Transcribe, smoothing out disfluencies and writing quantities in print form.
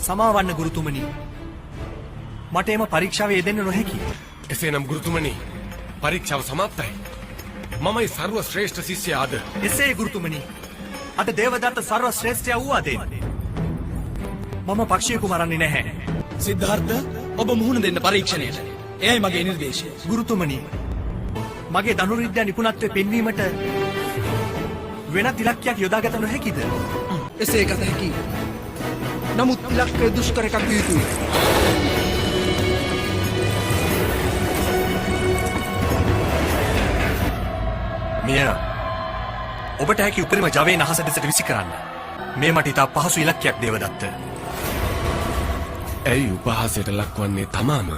සමාවන්න ගුරුතුමනි. මට එම පරීක්ෂාවේ යෙදෙන්න නොහැකි. එසේනම් ගුරුතුමනි පරීක්ෂාව සමාප්තයි. මමයි සර්ව ශ්‍රේෂ්ඨ ශිෂ්‍යයාද. එසේ ගුරුතුමනි. අද දේවදත්ත සර්ව ශ්‍රේෂ්ඨයා වූ අදේ. මම පක්ෂියෙකු මරන්නේ නැහැ. සිද්ධාර්ථ ඔබ මුහුණ දෙන්න පරීක්ෂණයට. එයයි මගේ නිර්දේශය. ගුරුතුමනි. මගේ ධනුර්විද්‍යා නිපුණත්වය පෙන්වීමට වෙනත් ඉලක්කයක් යොදාගත නොහැකිද? එසේ කත හැකි. නමුත් ඉලක්කය දුෂ්කර එකක් විය යුතුයි. මෙය ඔබට හැකි උපරිම ජවයෙන් අහස දෙසට විසි කරන්න. මේ මට ඉතා පහසු ඉලක්කයක් දේවදත්ත. ඇයි උපහාසයට ලක්වන්නේ තමාම?